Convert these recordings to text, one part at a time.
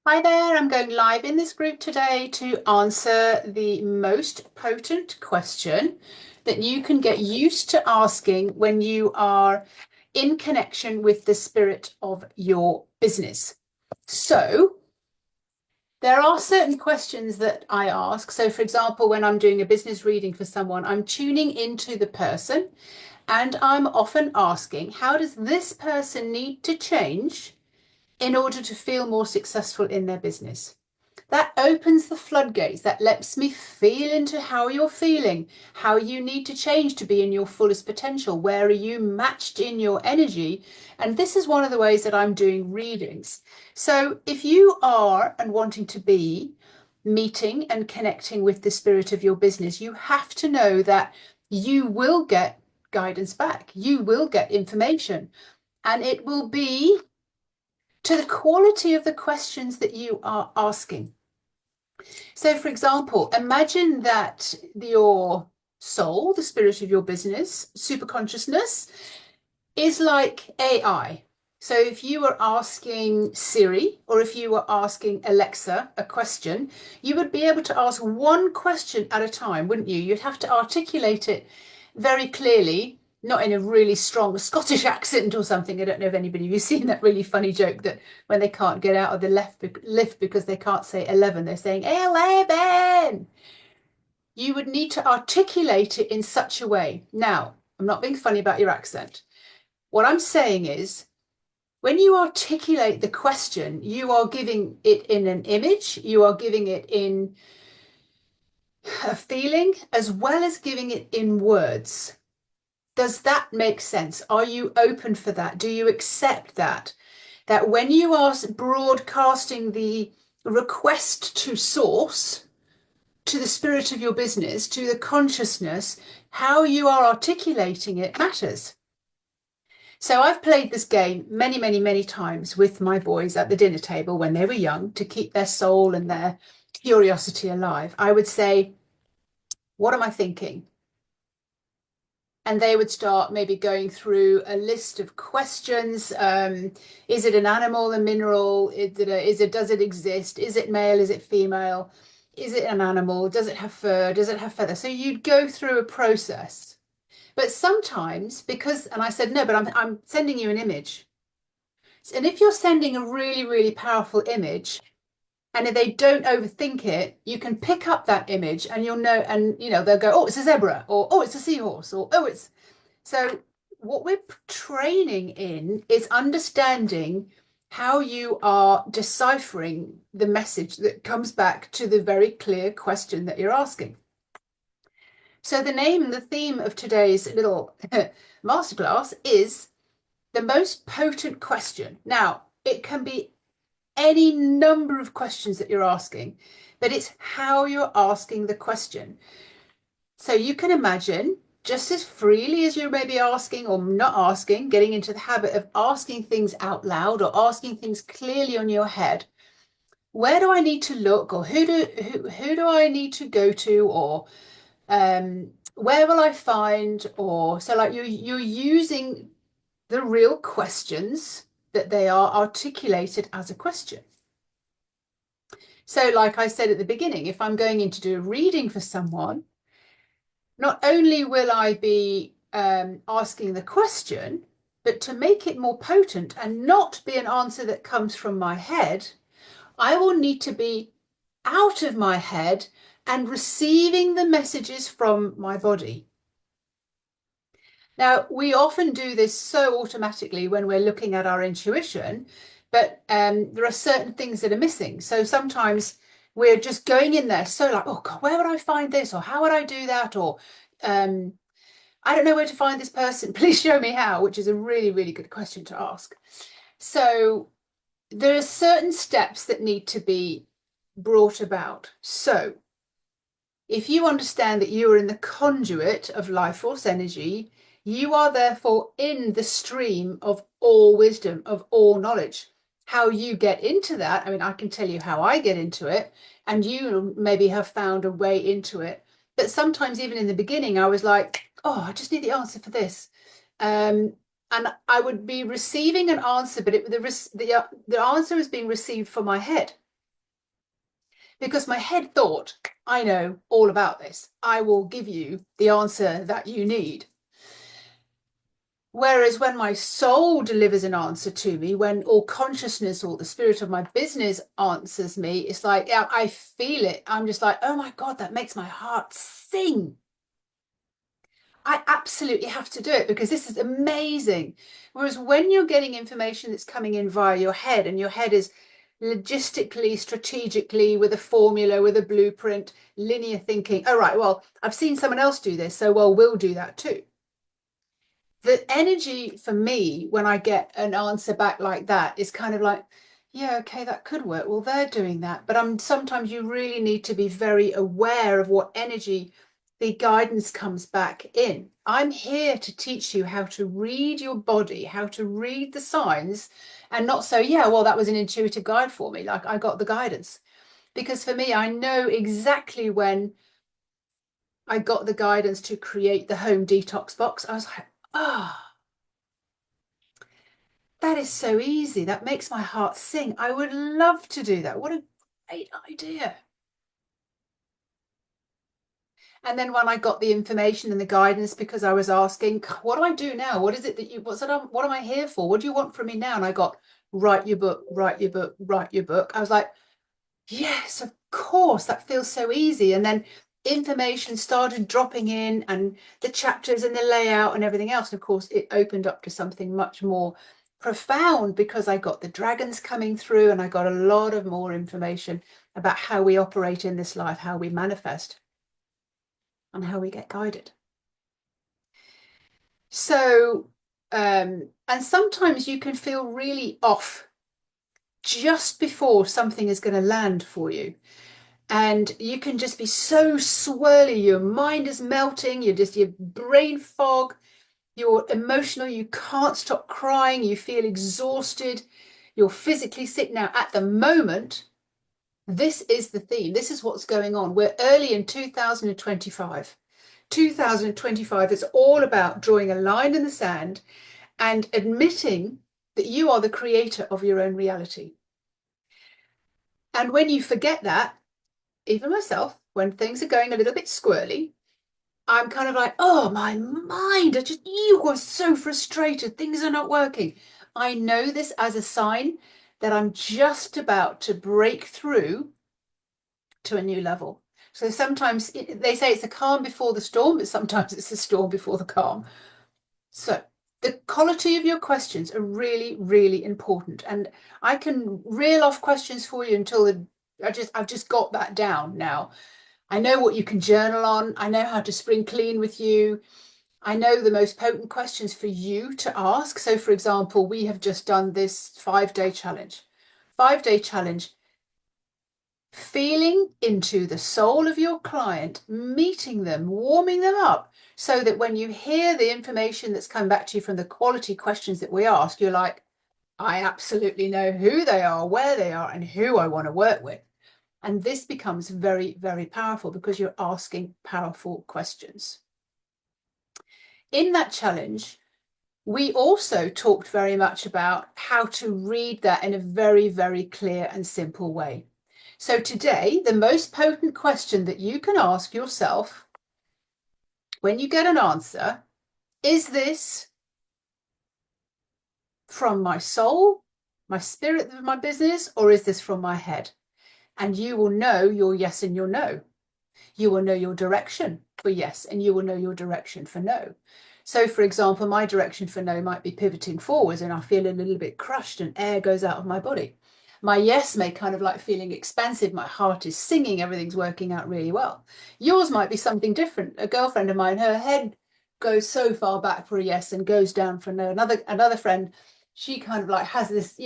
Hi there, I'm going live in this group today to answer the most potent question that you can get used to asking when you are in connection with the spirit of your business. So, there are certain questions that I ask. So, for example, when I'm doing a business reading for someone, I'm tuning into the person and I'm often asking, how does this person need to change in order to feel more successful in their business? That opens the floodgates. That lets me feel into how you're feeling, how you need to change to be in your fullest potential. Where are you matched in your energy? And this is one of the ways that I'm doing readings. So if you are and wanting to be meeting and connecting with the spirit of your business, you have to know that you will get guidance back. You will get information, and it will be to the quality of the questions that you are asking. So, for example, imagine that your soul, the spirit of your business, super consciousness, is like AI. So, if you were asking Siri or if you were asking Alexa a question, you would be able to ask one question at a time, wouldn't you? You'd have to articulate it very clearly, not in a really strong Scottish accent or something. I don't know if anybody of you seen that really funny joke that when they can't get out of the lift because they can't say 11, they're saying 11. You would need to articulate it in such a way. Now, I'm not being funny about your accent. What I'm saying is, when you articulate the question, you are giving it in an image, you are giving it in a feeling, as well as giving it in words. Does that make sense? Are you open for that? Do you accept that? That when you are broadcasting the request to source, to the spirit of your business, to the consciousness, how you are articulating it matters. So I've played this game many, many, many times with my boys at the dinner table when they were young to keep their soul and their curiosity alive. I would say, what am I thinking? And they would start maybe going through a list of questions. Is it an animal, a mineral? Does it exist? Is it male? Is it female? Is it an animal? Does it have fur? Does it have feathers? So you'd go through a process. But sometimes, because, and I said, no, but I'm sending you an image. And if you're sending a really, really powerful image, and if they don't overthink it, you can pick up that image and you'll know, and they'll go, oh, it's a zebra, or oh, it's a seahorse, or oh, it's so what we're training in is understanding how you are deciphering the message that comes back to the very clear question that you're asking. So the name and the theme of today's little masterclass is the most potent question. Now, it can be any number of questions that you're asking, but it's how you're asking the question. So you can imagine, just as freely as you're maybe asking or not asking, getting into the habit of asking things out loud or asking things clearly on your head. Where do I need to look, or who do I need to go to, or where will I find, or so like you're using the real questions that they are articulated as a question. So, like I said at the beginning, if I'm going in to do a reading for someone, not only will I be asking the question, but to make it more potent and not be an answer that comes from my head, I will need to be out of my head and receiving the messages from my body. Now, we often do this so automatically when we're looking at our intuition, but there are certain things that are missing. So sometimes we're just going in there so like, oh God, where would I find this? Or how would I do that? Or I don't know where to find this person. Please show me how, which is a really, really good question to ask. So there are certain steps that need to be brought about. So if you understand that you are in the conduit of life force energy, you are therefore in the stream of all wisdom, of all knowledge. How you get into that, I mean, I can tell you how I get into it, and you maybe have found a way into it. But sometimes, even in the beginning, I was like, oh, I just need the answer for this. And I would be receiving an answer, but the answer is being received from my head. because my head thought, I know all about this. I will give you the answer that you need. Whereas when my soul delivers an answer to me, when all consciousness or the spirit of my business answers me, it's like, yeah, I feel it. I'm just like, oh my God, that makes my heart sing. I absolutely have to do it because this is amazing. Whereas when you're getting information that's coming in via your head, and your head is logistically, strategically, with a formula, with a blueprint, linear thinking, oh, right, well, I've seen someone else do this, so well, we'll do that too. The energy for me when I get an answer back like that is kind of like, yeah, okay, that could work. Well, they're doing that. But sometimes you really need to be very aware of what energy the guidance comes back in. I'm here to teach you how to read your body, how to read the signs, and not so, yeah, well, that was an intuitive guide for me. Like I got the guidance. Because for me, I know exactly when I got the guidance to create the home detox box. I was like, oh, that is so easy. That makes my heart sing. I would love to do that. What a great idea. And then when I got the information and the guidance, because I was asking, what do I do now? What is it that what am I here for? What do you want from me now? And I got, write your book, write your book, write your book. I was like, yes, of course, that feels so easy. And then information started dropping in, and the chapters and the layout and everything else. And of course, it opened up to something much more profound because I got the dragons coming through, and I got a lot of more information about how we operate in this life, how we manifest, and how we get guided. So, and sometimes you can feel really off just before something is going to land for you. And you can just be so swirly, your mind is melting, your brain fog, you're emotional, you can't stop crying, you feel exhausted, you're physically sick. Now, at the moment, this is the theme. This is what's going on. We're early in 2025. 2025 is all about drawing a line in the sand and admitting that you are the creator of your own reality. And when you forget that, even myself, when things are going a little bit squirrely, I'm kind of like, oh, my mind, you were so frustrated. Things are not working. I know this as a sign that I'm just about to break through to a new level. So sometimes they say it's a calm before the storm, but sometimes it's a storm before the calm. So the quality of your questions are really, really important. And I can reel off questions for you until I've just got that down now. I know what you can journal on. I know how to spring clean with you. I know the most potent questions for you to ask. So, for example, we have just done this 5-day challenge. 5-day challenge, feeling into the soul of your client, meeting them, warming them up, so that when you hear the information that's come back to you from the quality questions that we ask, you're like, I absolutely know who they are, where they are, and who I want to work with. And this becomes very, very powerful because you're asking powerful questions. In that challenge, we also talked very much about how to read that in a very, very clear and simple way. So today, the most potent question that you can ask yourself when you get an answer, is this from my soul, my spirit of my business, or is this from my head? And you will know your yes and your no. You will know your direction for yes, and you will know your direction for no. So, for example, my direction for no might be pivoting forwards and I feel a little bit crushed and air goes out of my body. My yes may kind of like feeling expansive. My heart is singing. Everything's working out really well. Yours might be something different. A girlfriend of mine, her head goes so far back for a yes and goes down for no. Another friend, she kind of like has this,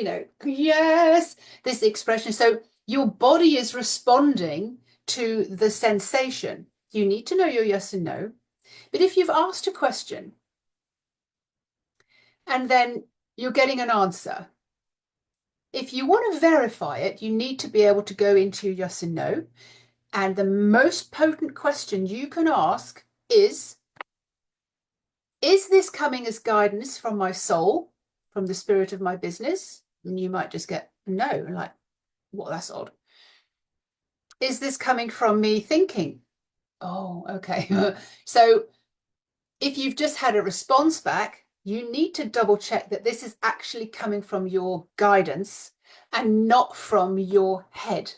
yes, this expression. So your body is responding to the sensation. You need to know your yes and no. But if you've asked a question and then you're getting an answer, if you want to verify it, you need to be able to go into yes and no. And the most potent question you can ask is this coming as guidance from my soul, from the spirit of my business? And you might just get no, like, well, that's odd. Is this coming from me thinking? Oh, okay. So if you've just had a response back, you need to double check that this is actually coming from your guidance and not from your head.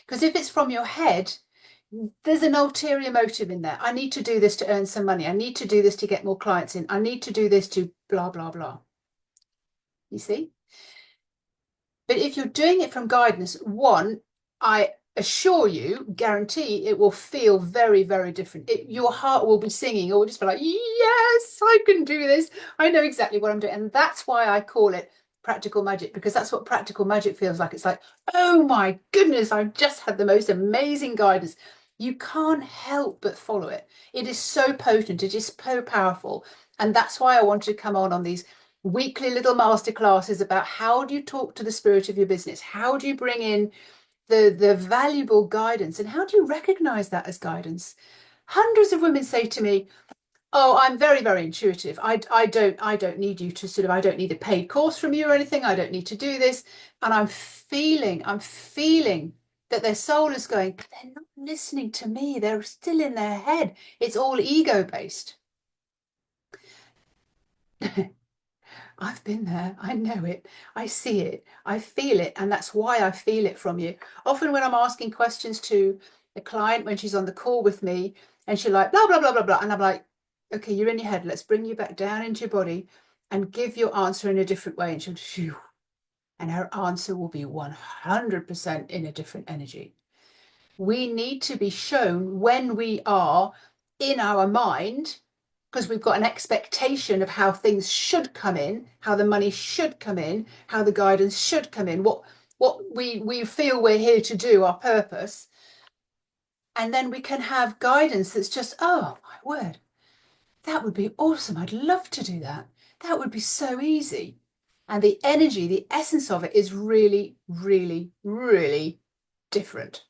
Because if it's from your head, there's an ulterior motive in there. I need to do this to earn some money. I need to do this to get more clients in. I need to do this to blah, blah, blah. You see? But if you're doing it from guidance, one, I assure you, guarantee it will feel very, very different. Your heart will be singing, or will just be like, yes, I can do this. I know exactly what I'm doing. And that's why I call it practical magic, because that's what practical magic feels like. It's like, oh my goodness, I've just had the most amazing guidance. You can't help but follow it. It is so potent, it is so powerful. And that's why I wanted to come on these weekly little masterclasses about how do you talk to the spirit of your business? How do you bring in the valuable guidance, and how do you recognize that as guidance? Hundreds of women say to me, oh, I'm very, very intuitive. I don't need you to I don't need a paid course from you or anything. I don't need to do this. And I'm feeling that their soul is going, but they're not listening to me. They're still in their head. It's all ego based. I've been there. I know it. I see it. I feel it. And that's why I feel it from you. Often when I'm asking questions to a client, when she's on the call with me and she's like, blah, blah, blah, blah, blah. And I'm like, okay, you're in your head. Let's bring you back down into your body and give your answer in a different way. And she'll, phew, and her answer will be 100% in a different energy. We need to be shown when we are in our mind, because we've got an expectation of how things should come in, how the money should come in, how the guidance should come in, what we feel we're here to do, our purpose. And then we can have guidance that's just, oh my word, that would be awesome. I'd love to do that. That would be so easy. And the energy, the essence of it is really, really, really different.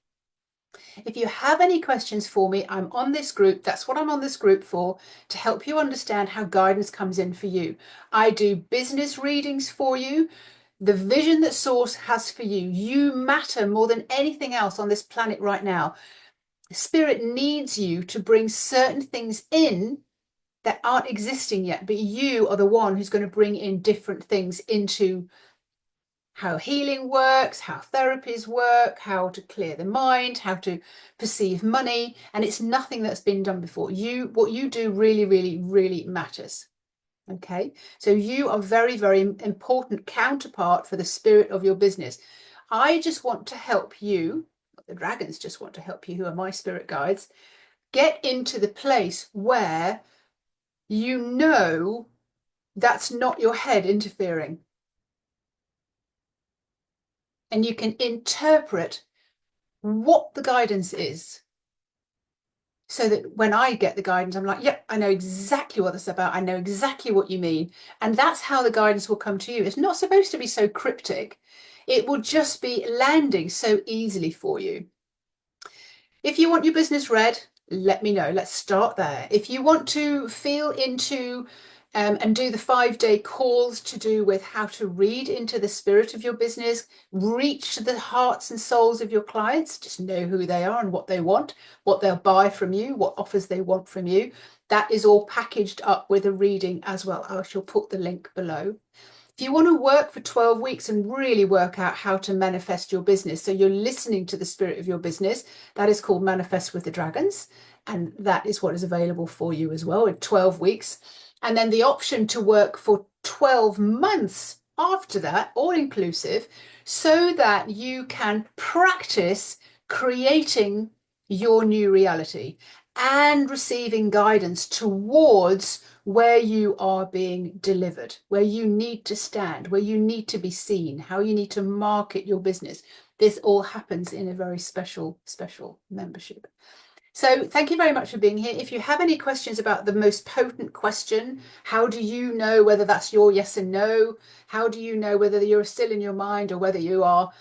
If you have any questions for me, I'm on this group. That's what I'm on this group for, to help you understand how guidance comes in for you. I do business readings for you. The vision that Source has for you. You matter more than anything else on this planet right now. Spirit needs you to bring certain things in that aren't existing yet, but you are the one who's going to bring in different things into how healing works, how therapies work, how to clear the mind, how to perceive money. And it's nothing that's been done before. What you do really, really, really matters. Okay, so you are very, very important counterpart for the spirit of your business. I just want to help you, the dragons just want to help you, who are my spirit guides, get into the place where you know that's not your head interfering. And you can interpret what the guidance is, so that when I get the guidance, I'm like, yep, I know exactly what this is about. I know exactly what you mean. And that's how the guidance will come to you. It's not supposed to be so cryptic. It will just be landing so easily for you. If you want your business read, let me know. Let's start there. If you want to feel into and do the 5-day calls to do with how to read into the spirit of your business, reach the hearts and souls of your clients, just know who they are and what they want, what they'll buy from you, what offers they want from you. That is all packaged up with a reading as well. I shall put the link below. If you want to work for 12 weeks and really work out how to manifest your business, so you're listening to the spirit of your business, that is called Manifest with the Dragons. And that is what is available for you as well in 12 weeks. And then the option to work for 12 months after that, all inclusive, so that you can practice creating your new reality and receiving guidance towards where you are being delivered, where you need to stand, where you need to be seen, how you need to market your business. This all happens in a very special, special membership. So thank you very much for being here. If you have any questions about the most potent question, how do you know whether that's your yes and no? How do you know whether you're still in your mind or whether you are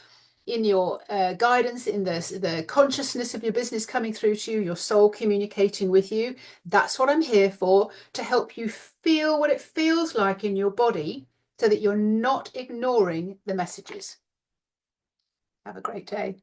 in your guidance, in the consciousness of your business coming through to you, your soul communicating with you? That's what I'm here for, to help you feel what it feels like in your body so that you're not ignoring the messages. Have a great day.